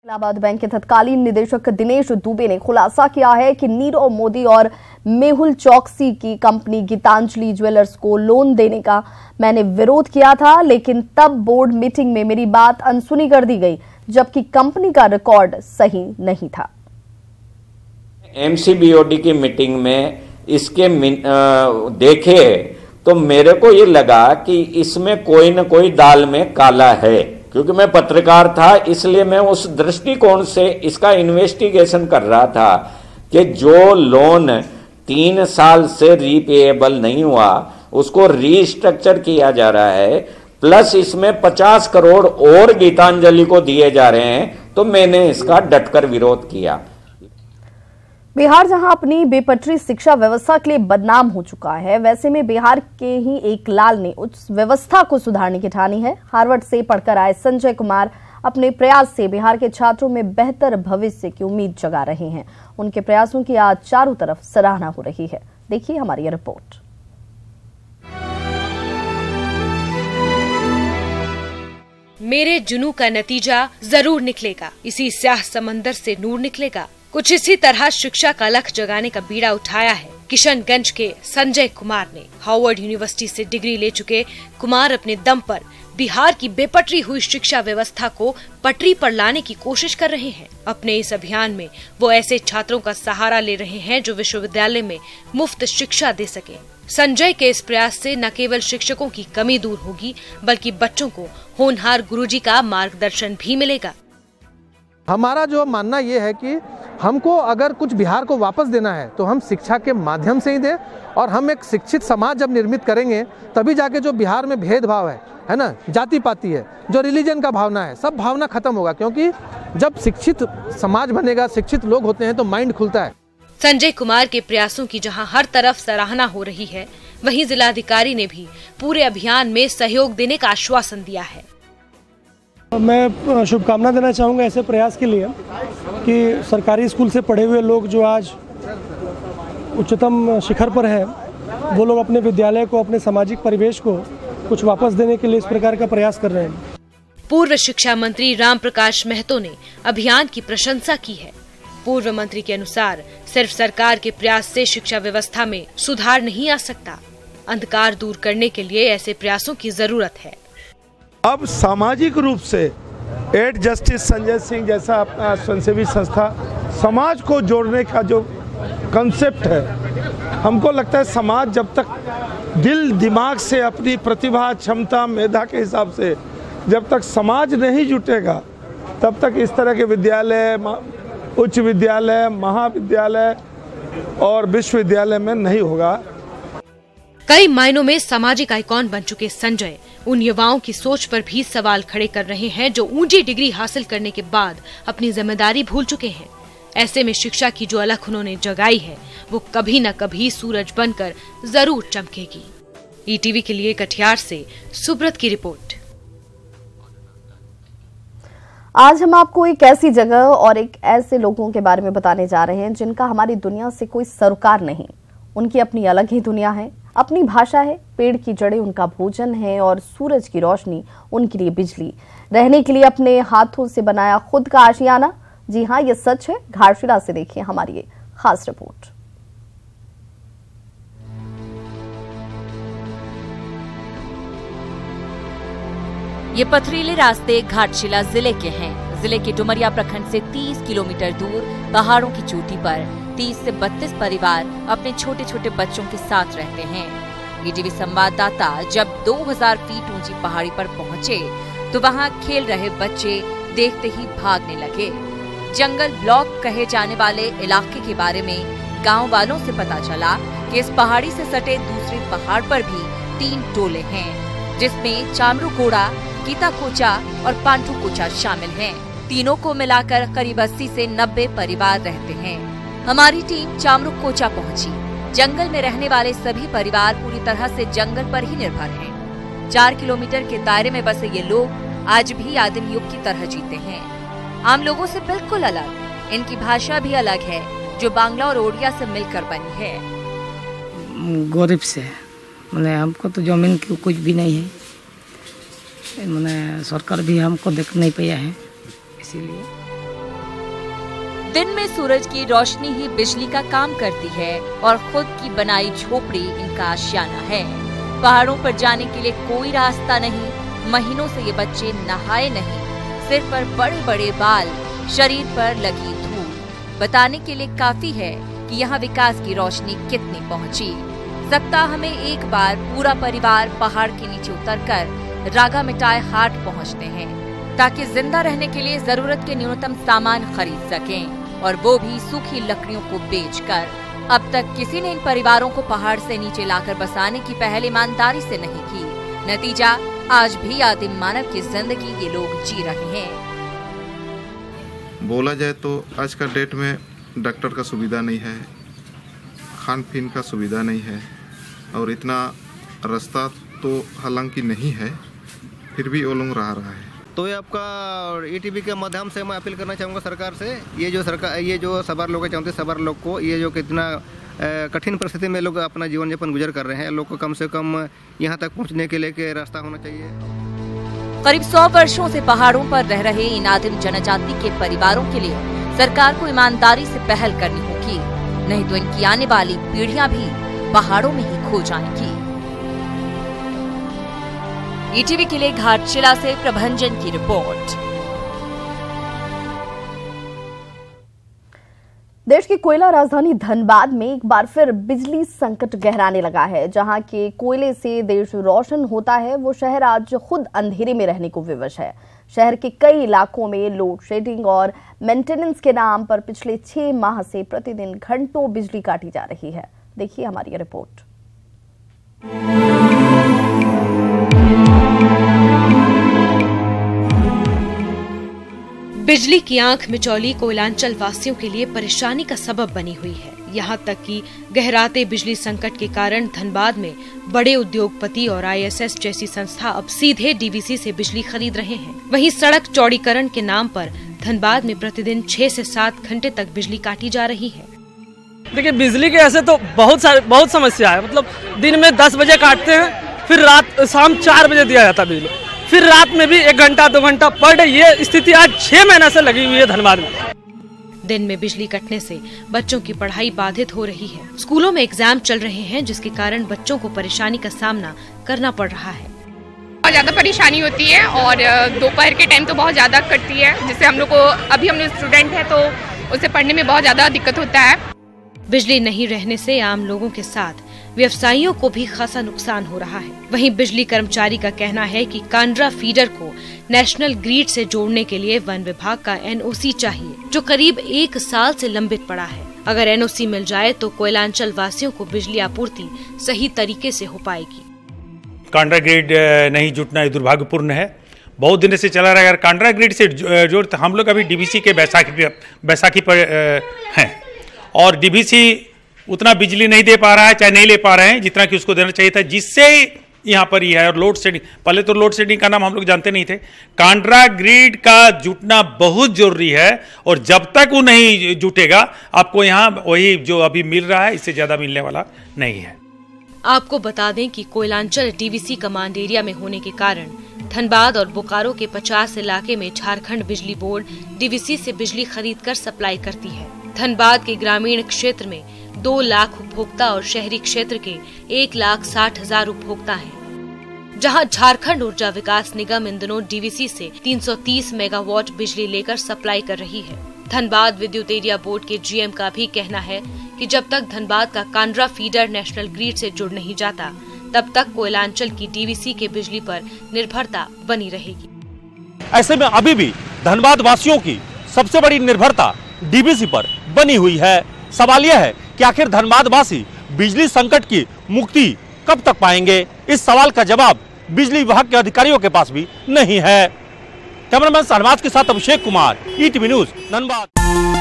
Allahabad bank के तत्कालीन निदेशक दिनेश दुबे ने खुलासा किया है कि नीरव मोदी और मेहुल चौकसी की कंपनी गीतांजलि ज्वेलर्स को लोन देने का मैंने विरोध किया था, लेकिन तब बोर्ड मीटिंग में मेरी बात अनसुनी कर दी गई, जबकि कंपनी का रिकॉर्ड सही नहीं था। एमसीबीओडी की मीटिंग में इसके देखे तो मेरे को ये लगा कि इसमें कोई न कोई दाल में काला है। क्योंकि मैं पत्रकार था, इसलिए मैं उस दृष्टिकोण से इसका इन्वेस्टिगेशन कर रहा था कि जो लोन 3 साल से रीपेएबल नहीं हुआ उसको रीस्ट्रक्चर किया जा रहा है, प्लस इसमें 50 करोड़ और गीतांजलि को दिए जा रहे हैं, तो मैंने इसका डटकर विरोध किया। बिहार जहां अपनी बेपटरी शिक्षा व्यवस्था के लिए बदनाम हो चुका है, वैसे में बिहार के ही एक लाल ने उस व्यवस्था को सुधारने की ठानी है। हार्वर्ड से पढ़कर आए संजय कुमार अपने प्रयास से बिहार के छात्रों में बेहतर भविष्य की उम्मीद जगा रहे हैं। उनके प्रयासों की आज चारों तरफ सराहना हो रही है। देखिए हमारी ये रिपोर्ट। मेरे जुनू का नतीजा जरूर निकलेगा, इसी स्याह समंदर से नूर निकलेगा। कुछ इसी तरह शिक्षा का लक्ष्य जगाने का बीड़ा उठाया है किशनगंज के संजय कुमार ने। हार्वर्ड यूनिवर्सिटी से डिग्री ले चुके कुमार अपने दम पर बिहार की बेपटरी हुई शिक्षा व्यवस्था को पटरी पर लाने की कोशिश कर रहे हैं। अपने इस अभियान में वो ऐसे छात्रों का सहारा ले रहे हैं जो विश्वविद्यालय में मुफ्त शिक्षा दे सके। संजय के इस प्रयास से न केवल शिक्षकों की कमी दूर होगी, बल्कि बच्चों को होनहार गुरुजी का मार्गदर्शन भी मिलेगा। हमारा जो मानना ये है कि हमको अगर कुछ बिहार को वापस देना है तो हम शिक्षा के माध्यम से ही दें, और हम एक शिक्षित समाज जब निर्मित करेंगे तभी जाके जो बिहार में भेदभाव है ना, जाति पाति है, जो रिलीजन का भावना है, सब भावना खत्म होगा। क्योंकि जब शिक्षित समाज बनेगा, शिक्षित लोग होते हैं तो माइंड खुलता है। संजय कुमार के प्रयासों की जहां हर तरफ सराहना हो रही है, वहीं जिलाधिकारी ने भी पूरे अभियान में सहयोग देने का आश्वासन दिया है। मैं शुभकामना देना चाहूँगा ऐसे प्रयास के लिए कि सरकारी स्कूल से पढ़े हुए लोग जो आज उच्चतम शिखर पर हैं, वो लोग अपने विद्यालय को, अपने सामाजिक परिवेश को कुछ वापस देने के लिए इस प्रकार का प्रयास कर रहे हैं। पूर्व शिक्षा मंत्री राम प्रकाश महतो ने अभियान की प्रशंसा की है। पूर्व मंत्री के अनुसार सिर्फ सरकार के प्रयास से शिक्षा व्यवस्था में सुधार नहीं आ सकता, अंधकार दूर करने के लिए ऐसे प्रयासों की जरूरत है। अब सामाजिक रूप से एड जस्टिस संजय सिंह जैसा अपना स्वयंसेवी संस्था समाज को जोड़ने का जो कंसेप्ट है, हमको लगता है समाज जब तक दिल दिमाग से अपनी प्रतिभा, क्षमता, मेधा के हिसाब से जब तक समाज नहीं जुटेगा, तब तक इस तरह के विद्यालय, उच्च विद्यालय, महाविद्यालय और विश्वविद्यालय में नहीं होगा। कई मायनों में सामाजिक आइकॉन बन चुके संजय उन युवाओं की सोच पर भी सवाल खड़े कर रहे हैं जो ऊंची डिग्री हासिल करने के बाद अपनी जिम्मेदारी भूल चुके हैं। ऐसे में शिक्षा की जो अलख उन्होंने जगाई है, वो कभी न कभी सूरज बनकर जरूर चमकेगी। ईटीवी के लिए कटिहार से सुब्रत की रिपोर्ट। आज हम आपको एक ऐसी जगह और एक ऐसे लोगों के बारे में बताने जा रहे हैं जिनका हमारी दुनिया से कोई सरोकार नहीं। उनकी अपनी अलग ही दुनिया है, अपनी भाषा है, पेड़ की जड़ें उनका भोजन है और सूरज की रोशनी उनके लिए बिजली। रहने के लिए अपने हाथों से बनाया खुद का आशियाना। जी हाँ, ये सच है। घाटशिला से देखिए हमारी ये खास रिपोर्ट। ये पथरीले रास्ते घाटशिला जिले के हैं। जिले के डुमरिया प्रखंड से 30 किलोमीटर दूर पहाड़ों की चोटी पर 30 से 32 परिवार अपने छोटे छोटे बच्चों के साथ रहते हैं। ईटीवी संवाददाता जब 2000 फीट ऊंची पहाड़ी पर पहुंचे तो वहां खेल रहे बच्चे देखते ही भागने लगे। जंगल ब्लॉक कहे जाने वाले इलाके के बारे में गांव वालों से पता चला कि इस पहाड़ी से सटे दूसरे पहाड़ पर भी 3 टोले हैं, जिसमें चामरू कोड़ा, गीता कोचा और पांठू कोचा शामिल हैं। तीनों को मिलाकर करीब 80 से 90 परिवार रहते हैं। हमारी टीम चामरू कोचा पहुंची। जंगल में रहने वाले सभी परिवार पूरी तरह से जंगल पर ही निर्भर हैं। 4 किलोमीटर के दायरे में बसे ये लोग आज भी आदिम युग की तरह जीते हैं। आम लोगों से बिल्कुल अलग। इनकी भाषा भी अलग है, जो बांग्ला और ओडिया से मिलकर बनी है। गरीब से मैंने हमको तो जमीन की कुछ भी नहीं है, मैंने सरकार भी हमको देख नहीं पाया है, इसीलिए दिन में सूरज की रोशनी ही बिजली का काम करती है और खुद की बनाई झोपड़ी इनका आशियाना है। पहाड़ों पर जाने के लिए कोई रास्ता नहीं। महीनों से ये बच्चे नहाए नहीं। सिर पर बड़े बड़े बाल, शरीर पर लगी धूल बताने के लिए काफी है कि यहाँ विकास की रोशनी कितनी पहुँची। सप्ताह में एक बार पूरा परिवार पहाड़ के नीचे उतरकर रागा मिटाई हाट पहुँचते हैं ताकि जिंदा रहने के लिए जरूरत के न्यूनतम सामान खरीद सकें, और वो भी सूखी लकड़ियों को बेचकर। अब तक किसी ने इन परिवारों को पहाड़ से नीचे लाकर बसाने की पहल ईमानदारी से नहीं की। नतीजा आज भी आदिम मानव की जिंदगी ये लोग जी रहे हैं। बोला जाए तो आज का डेट में डॉक्टर का सुविधा नहीं है, खान पीन का सुविधा नहीं है, और इतना रास्ता तो हालांकि नहीं है, फिर भी वो लोग रहा है। तो ये आपका ETV के माध्यम से मैं अपील करना चाहूँगा सरकार से, ये जो सवार लोग चाहते सवार लोग को, ये जो कितना कठिन परिस्थिति में लोग अपना जीवन यापन गुजर कर रहे हैं, लोग को कम से कम यहाँ तक पहुँचने के लिए रास्ता होना चाहिए। करीब 100 वर्षों से पहाड़ों पर रह रहे इन आदिम जनजाति के परिवारों के लिए सरकार को ईमानदारी से पहल करनी होगी, नहीं तो इनकी आने वाली पीढ़ियां भी पहाड़ों में ही खो जाएंगी। ETV के लिए घाटशिला से प्रभंजन की रिपोर्ट। देश की कोयला राजधानी धनबाद में एक बार फिर बिजली संकट गहराने लगा है। जहां के कोयले से देश रोशन होता है, वो शहर आज खुद अंधेरे में रहने को विवश है। शहर के कई इलाकों में लोड शेडिंग और मेंटेनेंस के नाम पर पिछले 6 माह से प्रतिदिन घंटों बिजली काटी जा रही है। देखिए हमारी ये रिपोर्ट। बिजली की आंख मिचौली कोयलांचल वासियों के लिए परेशानी का सबब बनी हुई है। यहाँ तक कि गहराते बिजली संकट के कारण धनबाद में बड़े उद्योगपति और ISS जैसी संस्था अब सीधे DVC से बिजली खरीद रहे हैं। वहीं सड़क चौड़ीकरण के नाम पर धनबाद में प्रतिदिन 6 से 7 घंटे तक बिजली काटी जा रही है। देखिए, बिजली के ऐसे तो बहुत समस्या है। मतलब दिन में 10 बजे काटते हैं, फिर शाम 4 बजे दिया जाता बिजली, फिर रात में भी 1 घंटा 2 घंटा पर डे। ये स्थिति आज 6 महीने से लगी हुई है धनबाद में। दिन में बिजली कटने से बच्चों की पढ़ाई बाधित हो रही है। स्कूलों में एग्जाम चल रहे हैं, जिसके कारण बच्चों को परेशानी का सामना करना पड़ रहा है। बहुत ज्यादा परेशानी होती है और दोपहर के टाइम तो बहुत ज्यादा कटती है, जिससे हम लोग को, अभी हम लोग स्टूडेंट है तो उसे पढ़ने में बहुत ज्यादा दिक्कत होता है। बिजली नहीं रहने से आम लोगों के साथ व्यवसायियों को भी खासा नुकसान हो रहा है। वहीं बिजली कर्मचारी का कहना है कि कांड्रा फीडर को नेशनल ग्रिड से जोड़ने के लिए वन विभाग का NOC चाहिए, जो करीब 1 साल से लंबित पड़ा है। अगर NOC मिल जाए तो कोयलांचल वासियों को बिजली आपूर्ति सही तरीके से हो पाएगी। कांड्रा ग्रिड नहीं जुटना ये दुर्भाग्यपूर्ण है। बहुत दिन से चला रहा है। अगर कांड्रा ग्रिड से जोड़ते, हम लोग अभी DVC के बैसाखी पर हैं और DVC उतना बिजली नहीं दे पा रहा है, चाहे नहीं ले पा रहे हैं जितना कि उसको देना चाहिए था, जिससे यहाँ पर ही है। और लोड शेडिंग, पहले तो लोड शेडिंग का नाम हम लोग जानते नहीं थे। कांड्रा ग्रिड का जुटना बहुत जरूरी है, और जब तक वो नहीं जुटेगा आपको यहाँ वही जो अभी मिल रहा है इससे ज्यादा मिलने वाला नहीं है। आपको बता दें कि कोयलांचल DVC कमांड एरिया में होने के कारण धनबाद और बोकारो के 50 इलाके में झारखंड बिजली बोर्ड DVC से बिजली खरीद कर सप्लाई करती है। धनबाद के ग्रामीण क्षेत्र में 2 लाख उपभोक्ता और शहरी क्षेत्र के 1,60,000 उपभोक्ता हैं, जहां झारखंड ऊर्जा विकास निगम इन दिनों DVC से 330 मेगावाट बिजली लेकर सप्लाई कर रही है। धनबाद विद्युत एरिया बोर्ड के GM का भी कहना है कि जब तक धनबाद का कांड्रा फीडर नेशनल ग्रिड से जुड़ नहीं जाता, तब तक कोयलांचल की DVC के बिजली पर निर्भरता बनी रहेगी। ऐसे में अभी भी धनबाद वासियों की सबसे बड़ी निर्भरता DVC पर बनी हुई है। सवाल यह है कि आखिर धनबाद वासी बिजली संकट की मुक्ति कब तक पाएंगे? इस सवाल का जवाब बिजली विभाग के अधिकारियों के पास भी नहीं है। कैमरामैन शहनाज के साथ अभिषेक कुमार, ETV न्यूज धनबाद।